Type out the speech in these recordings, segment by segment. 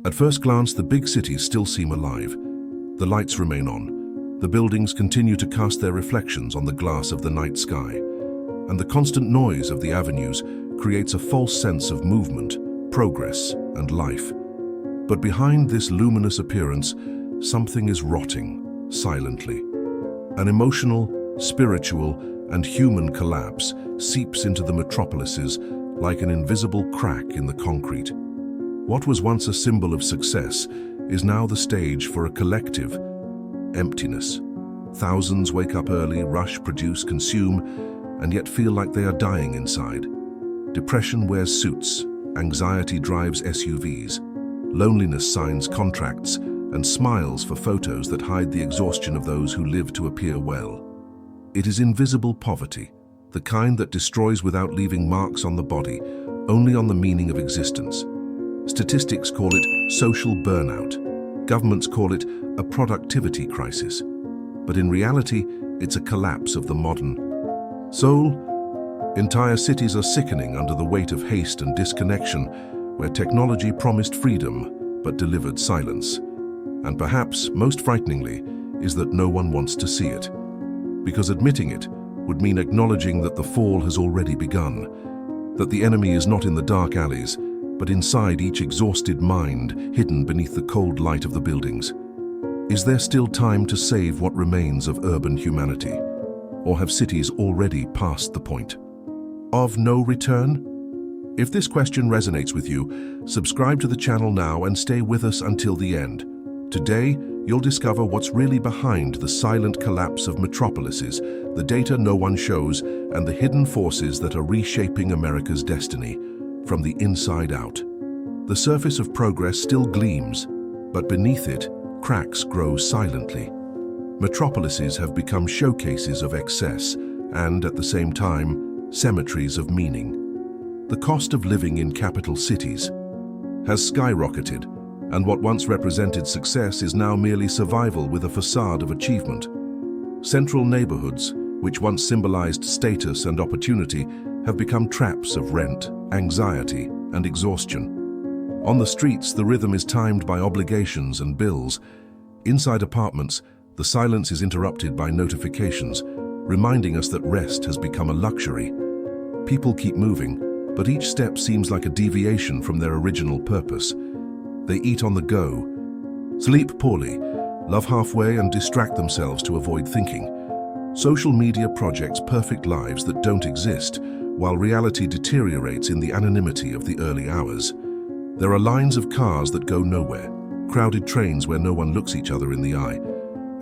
At first glance, the big cities still seem alive. The lights remain on. The buildings continue to cast their reflections on the glass of the night sky. And the constant noise of the avenues creates a false sense of movement, progress, and life. But behind this luminous appearance, something is rotting, silently. An emotional, spiritual, and human collapse seeps into the metropolises like an invisible crack in the concrete. What was once a symbol of success is now the stage for a collective emptiness. Thousands wake up early, rush, produce, consume, and yet feel like they are dying inside. Depression wears suits, anxiety drives SUVs, loneliness signs contracts, and smiles for photos that hide the exhaustion of those who live to appear well. It is invisible poverty, the kind that destroys without leaving marks on the body, only on the meaning of existence. Statistics call it social burnout. Governments call it a productivity crisis. But in reality, it's a collapse of the modern soul. Entire cities are sickening under the weight of haste and disconnection, where technology promised freedom but delivered silence. And perhaps, most frighteningly, is that no one wants to see it. Because admitting it would mean acknowledging that the fall has already begun, that the enemy is not in the dark alleys, but inside each exhausted mind hidden beneath the cold light of the buildings. Is there still time to save what remains of urban humanity? Or have cities already passed the point of no return? If this question resonates with you, subscribe to the channel now and stay with us until the end. Today, you'll discover what's really behind the silent collapse of metropolises, the data no one shows, and the hidden forces that are reshaping America's destiny from the inside out. The surface of progress still gleams, but beneath it, cracks grow silently. Metropolises have become showcases of excess and, at the same time, cemeteries of meaning. The cost of living in capital cities has skyrocketed, and what once represented success is now merely survival with a facade of achievement. Central neighborhoods, which once symbolized status and opportunity, have become traps of rent, anxiety, and exhaustion. On the streets, the rhythm is timed by obligations and bills. Inside apartments, the silence is interrupted by notifications, reminding us that rest has become a luxury. People keep moving, but each step seems like a deviation from their original purpose. They eat on the go, sleep poorly, love halfway, and distract themselves to avoid thinking. Social media projects perfect lives that don't exist, while reality deteriorates in the anonymity of the early hours. There are lines of cars that go nowhere, crowded trains where no one looks each other in the eye,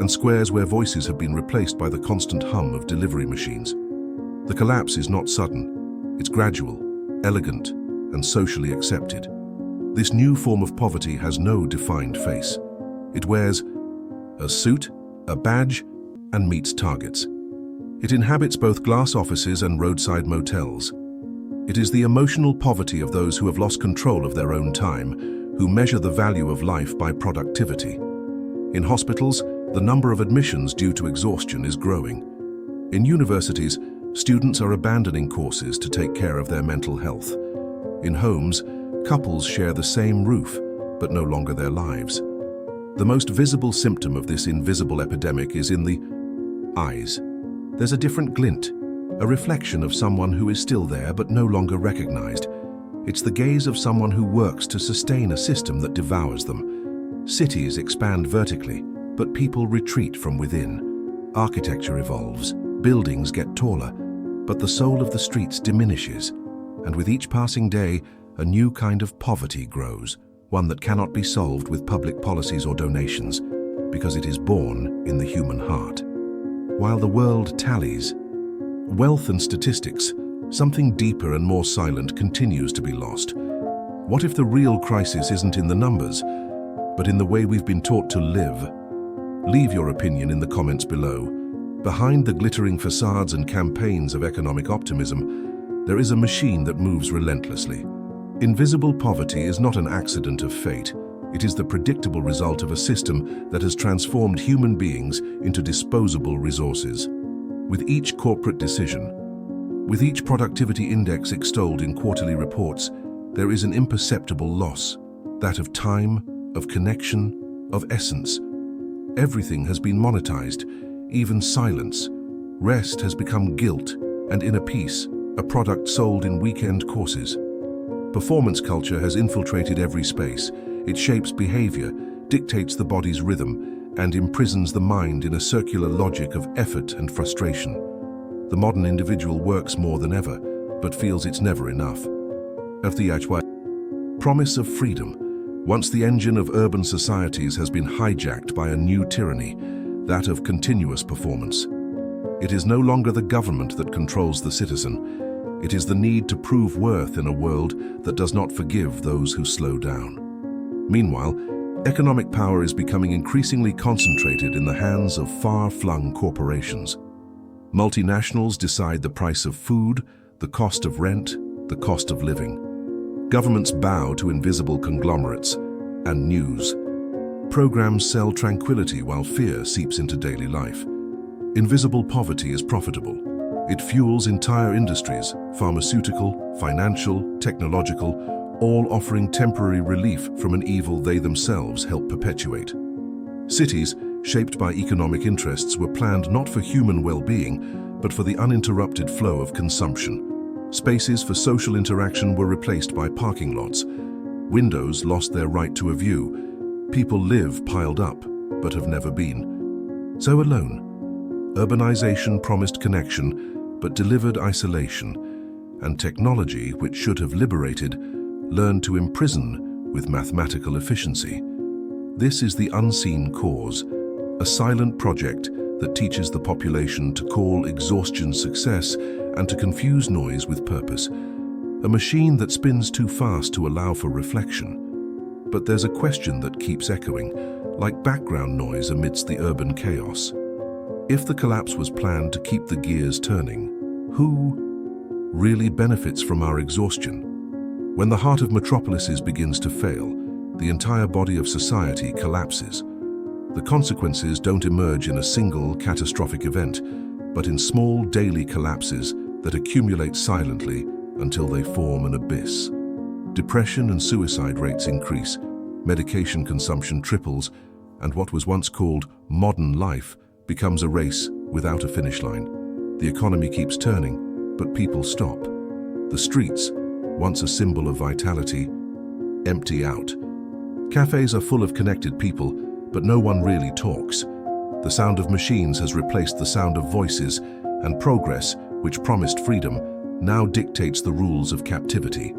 and squares where voices have been replaced by the constant hum of delivery machines. The collapse is not sudden, it's gradual, elegant, and socially accepted. This new form of poverty has no defined face. It wears a suit, a badge, and meets targets. It inhabits both glass offices and roadside motels. It is the emotional poverty of those who have lost control of their own time, who measure the value of life by productivity. In hospitals, the number of admissions due to exhaustion is growing. In universities, students are abandoning courses to take care of their mental health. In homes, couples share the same roof, but no longer their lives. The most visible symptom of this invisible epidemic is in the eyes. There's a different glint, a reflection of someone who is still there but no longer recognized. It's the gaze of someone who works to sustain a system that devours them. Cities expand vertically, but people retreat from within. Architecture evolves, buildings get taller, but the soul of the streets diminishes. And with each passing day, a new kind of poverty grows, one that cannot be solved with public policies or donations, because it is born in the human heart. While the world tallies wealth and statistics, something deeper and more silent continues to be lost. What if the real crisis isn't in the numbers, but in the way we've been taught to live? Leave your opinion in the comments below. Behind the glittering facades and campaigns of economic optimism, there is a machine that moves relentlessly. Invisible poverty is not an accident of fate. It is the predictable result of a system that has transformed human beings into disposable resources. With each corporate decision, with each productivity index extolled in quarterly reports, there is an imperceptible loss, that of time, of connection, of essence. Everything has been monetized, even silence. Rest has become guilt, and inner peace, a product sold in weekend courses. Performance culture has infiltrated every space. It shapes behavior, dictates the body's rhythm, and imprisons the mind in a circular logic of effort and frustration. The modern individual works more than ever, but feels it's never enough. Of the promise of freedom. Once the engine of urban societies has been hijacked by a new tyranny, that of continuous performance. It is no longer the government that controls the citizen. It is the need to prove worth in a world that does not forgive those who slow down. Meanwhile, economic power is becoming increasingly concentrated in the hands of far-flung corporations. Multinationals decide the price of food, the cost of rent, the cost of living. Governments bow to invisible conglomerates and news. Programs sell tranquility while fear seeps into daily life. Invisible poverty is profitable. It fuels entire industries, pharmaceutical, financial, technological, all offering temporary relief from an evil they themselves help perpetuate. Cities, shaped by economic interests, were planned not for human well-being, but for the uninterrupted flow of consumption. Spaces for social interaction were replaced by parking lots. Windows lost their right to a view. People live piled up, but have never been. So alone. Urbanization promised connection, but delivered isolation. And technology, which should have liberated, learned to imprison with mathematical efficiency. This is the unseen cause, a silent project that teaches the population to call exhaustion success and to confuse noise with purpose. A machine that spins too fast to allow for reflection. But there's a question that keeps echoing, like background noise amidst the urban chaos. If the collapse was planned to keep the gears turning, who really benefits from our exhaustion? When the heart of metropolises begins to fail, the entire body of society collapses. The consequences don't emerge in a single catastrophic event, but in small daily collapses that accumulate silently until they form an abyss. Depression and suicide rates increase, medication consumption triples, and what was once called modern life becomes a race without a finish line. The economy keeps turning, but people stop. The streets, once a symbol of vitality, empty out. Cafes are full of connected people, but no one really talks. The sound of machines has replaced the sound of voices, and progress, which promised freedom, now dictates the rules of captivity.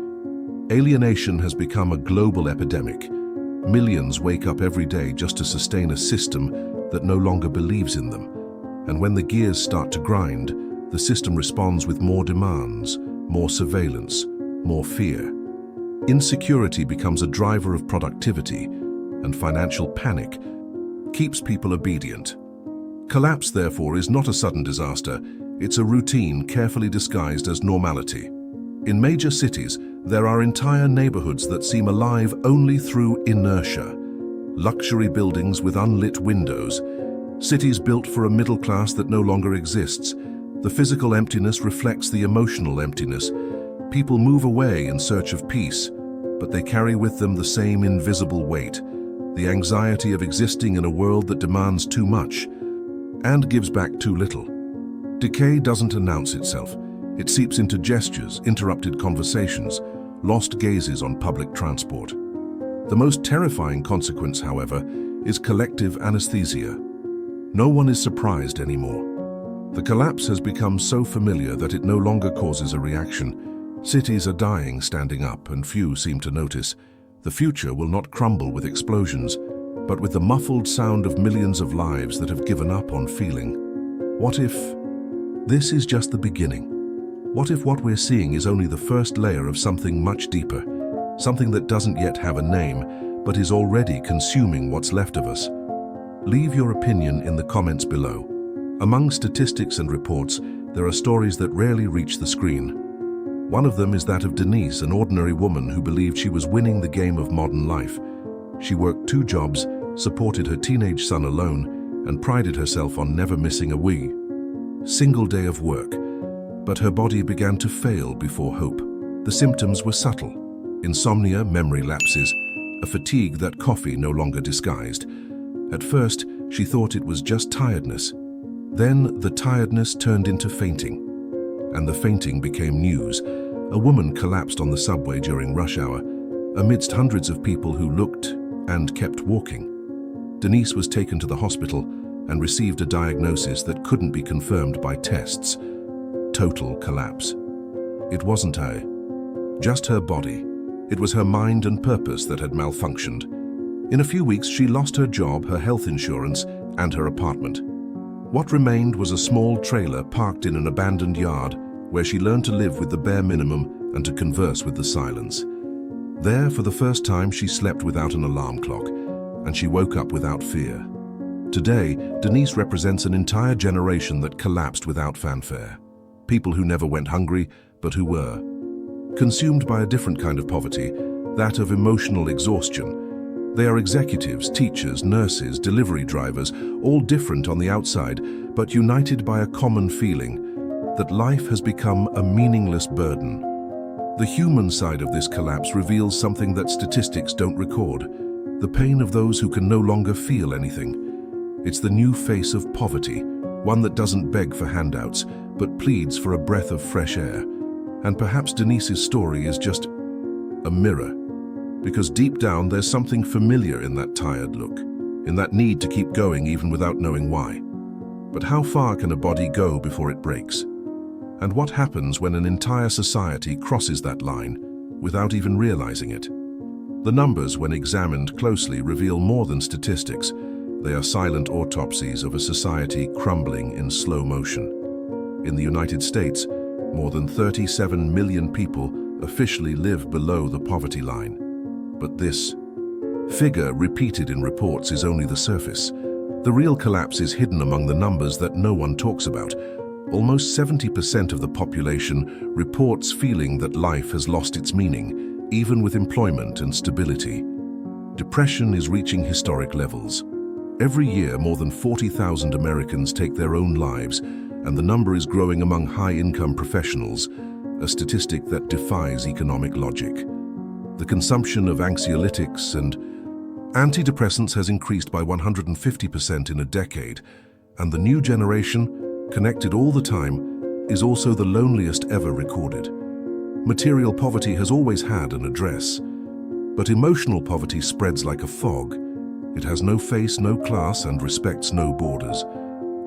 Alienation has become a global epidemic. Millions wake up every day just to sustain a system that no longer believes in them. And when the gears start to grind, the system responds with more demands, more surveillance, more fear. Insecurity becomes a driver of productivity, and financial panic keeps people obedient. Collapse, therefore, is not a sudden disaster. It's a routine carefully disguised as normality. In major cities, there are entire neighborhoods that seem alive only through inertia. Luxury buildings with unlit windows. Cities built for a middle class that no longer exists. The physical emptiness reflects the emotional emptiness. People move away in search of peace, but they carry with them the same invisible weight, the anxiety of existing in a world that demands too much and gives back too little. Decay doesn't announce itself. It seeps into gestures, interrupted conversations, lost gazes on public transport. The most terrifying consequence, however, is collective anesthesia. No one is surprised anymore. The collapse has become so familiar that it no longer causes a reaction. Cities are dying standing up, and few seem to notice. The future will not crumble with explosions, but with the muffled sound of millions of lives that have given up on feeling. What if this is just the beginning? What if what we're seeing is only the first layer of something much deeper, something that doesn't yet have a name, but is already consuming what's left of us? Leave your opinion in the comments below. Among statistics and reports, there are stories that rarely reach the screen. One of them is that of Denise, an ordinary woman who believed she was winning the game of modern life. She worked 2 jobs, supported her teenage son alone, and prided herself on never missing a single day of work. But her body began to fail before hope. The symptoms were subtle: insomnia, memory lapses, a fatigue that coffee no longer disguised. At first, she thought it was just tiredness. Then the tiredness turned into fainting, and the fainting became news. A woman collapsed on the subway during rush hour, amidst hundreds of people who looked and kept walking. Denise was taken to the hospital and received a diagnosis that couldn't be confirmed by tests. Total collapse. It wasn't just her body. It was her mind and purpose that had malfunctioned. In a few weeks, she lost her job, her health insurance, and her apartment. What remained was a small trailer parked in an abandoned yard where she learned to live with the bare minimum and to converse with the silence. There, for the first time, she slept without an alarm clock, and she woke up without fear. Today, Denise represents an entire generation that collapsed without fanfare. People who never went hungry, but who were consumed by a different kind of poverty, that of emotional exhaustion. They are executives, teachers, nurses, delivery drivers, all different on the outside, but united by a common feeling that life has become a meaningless burden. The human side of this collapse reveals something that statistics don't record: the pain of those who can no longer feel anything. It's the new face of poverty, one that doesn't beg for handouts, but pleads for a breath of fresh air. And perhaps Denise's story is just a mirror, because deep down there's something familiar in that tired look, in that need to keep going even without knowing why. But how far can a body go before it breaks? And what happens when an entire society crosses that line without even realizing it? The numbers, when examined closely, reveal more than statistics. They are silent autopsies of a society crumbling in slow motion. In the United States, more than 37 million people officially live below the poverty line. But this figure, repeated in reports, is only the surface. The real collapse is hidden among the numbers that no one talks about. Almost 70% of the population reports feeling that life has lost its meaning, even with employment and stability. Depression is reaching historic levels. Every year, more than 40,000 Americans take their own lives, and the number is growing among high-income professionals, a statistic that defies economic logic. The consumption of anxiolytics and antidepressants has increased by 150% in a decade, and the new generation, connected all the time, is also the loneliest ever recorded. Material poverty has always had an address, but emotional poverty spreads like a fog. It has no face, no class, and respects no borders.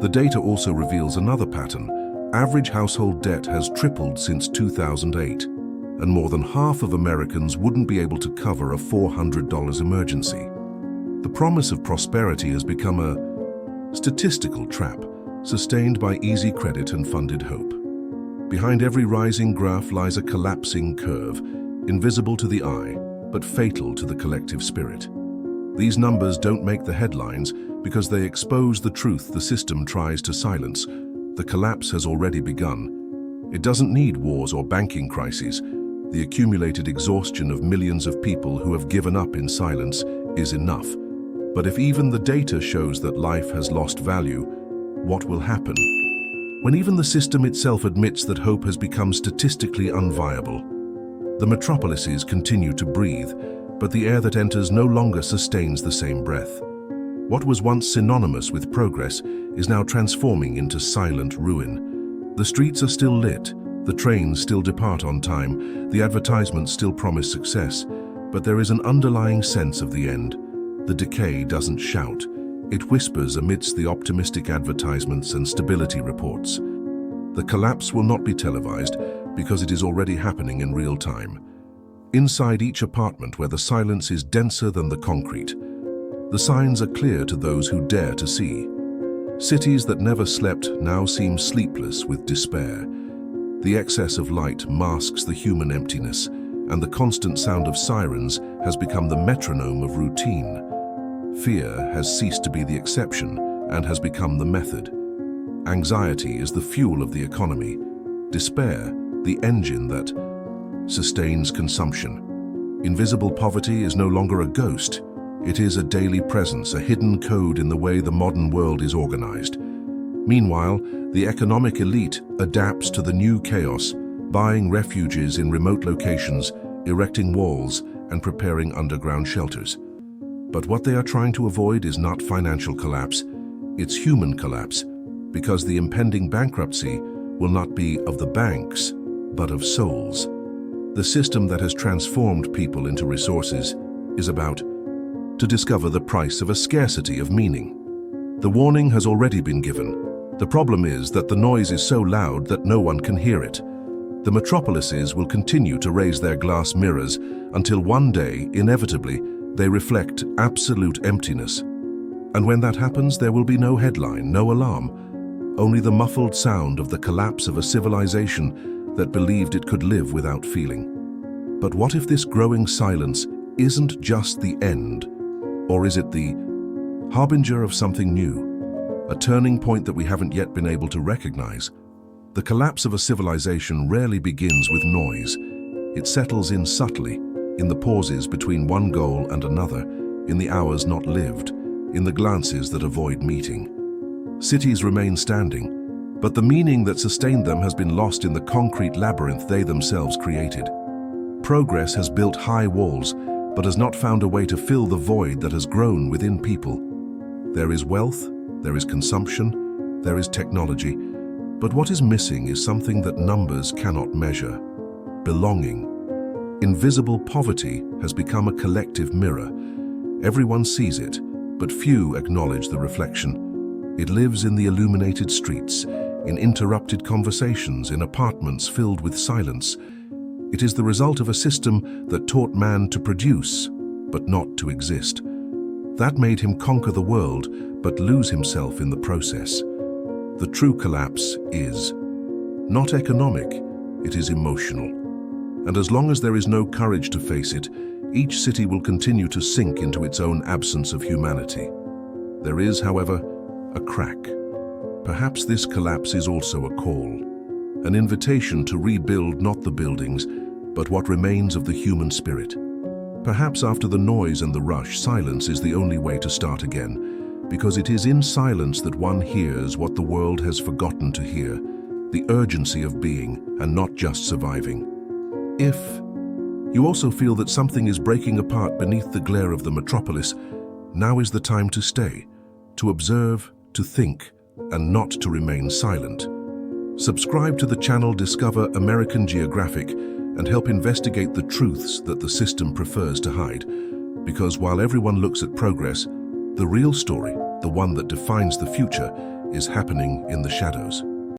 The data also reveals another pattern. Average household debt has tripled since 2008, and more than half of Americans wouldn't be able to cover a $400 emergency. The promise of prosperity has become a statistical trap, sustained by easy credit and funded hope. Behind every rising graph lies a collapsing curve, invisible to the eye, but fatal to the collective spirit. These numbers don't make the headlines because they expose the truth the system tries to silence. The collapse has already begun. It doesn't need wars or banking crises. The accumulated exhaustion of millions of people who have given up in silence is enough. But if even the data shows that life has lost value, what will happen? When even the system itself admits that hope has become statistically unviable. The metropolises continue to breathe, but the air that enters no longer sustains the same breath. What was once synonymous with progress is now transforming into silent ruin. The streets are still lit, the trains still depart on time, the advertisements still promise success, but there is an underlying sense of the end. The decay doesn't shout. It whispers amidst the optimistic advertisements and stability reports. The collapse will not be televised because it is already happening in real time. Inside each apartment where the silence is denser than the concrete, the signs are clear to those who dare to see. Cities that never slept now seem sleepless with despair. The excess of light masks the human emptiness, and the constant sound of sirens has become the metronome of routine. Fear has ceased to be the exception and has become the method. Anxiety is the fuel of the economy. Despair, the engine that sustains consumption. Invisible poverty is no longer a ghost. It is a daily presence, a hidden code in the way the modern world is organized. Meanwhile, the economic elite adapts to the new chaos, buying refuges in remote locations, erecting walls, and preparing underground shelters. But what they are trying to avoid is not financial collapse, it's human collapse, because the impending bankruptcy will not be of the banks, but of souls. The system that has transformed people into resources is about to discover the price of a scarcity of meaning. The warning has already been given. The problem is that the noise is so loud that no one can hear it. The metropolises will continue to raise their glass mirrors until one day, inevitably, they reflect absolute emptiness. And when that happens, there will be no headline, no alarm, only the muffled sound of the collapse of a civilization that believed it could live without feeling. But what if this growing silence isn't just the end, or is it the harbinger of something new? A turning point that we haven't yet been able to recognize. The collapse of a civilization rarely begins with noise. It settles in subtly, in the pauses between one goal and another, in the hours not lived, in the glances that avoid meeting. Cities remain standing, but the meaning that sustained them has been lost in the concrete labyrinth they themselves created. Progress has built high walls, but has not found a way to fill the void that has grown within people. There is wealth, there is consumption, there is technology, but what is missing is something that numbers cannot measure: belonging. Invisible poverty has become a collective mirror. Everyone sees it, but few acknowledge the reflection. It lives in the illuminated streets, in interrupted conversations, in apartments filled with silence. It is the result of a system that taught man to produce, but not to exist. That made him conquer the world, but lose himself in the process. The true collapse is not economic, it is emotional. And as long as there is no courage to face it, each city will continue to sink into its own absence of humanity. There is, however, a crack. Perhaps this collapse is also a call, an invitation to rebuild not the buildings, but what remains of the human spirit. Perhaps after the noise and the rush, silence is the only way to start again, because it is in silence that one hears what the world has forgotten to hear, the urgency of being and not just surviving. If you also feel that something is breaking apart beneath the glare of the metropolis, now is the time to stay, to observe, to think, and not to remain silent. Subscribe to the channel Discover American Geographic and help investigate the truths that the system prefers to hide. Because while everyone looks at progress, the real story, the one that defines the future, is happening in the shadows.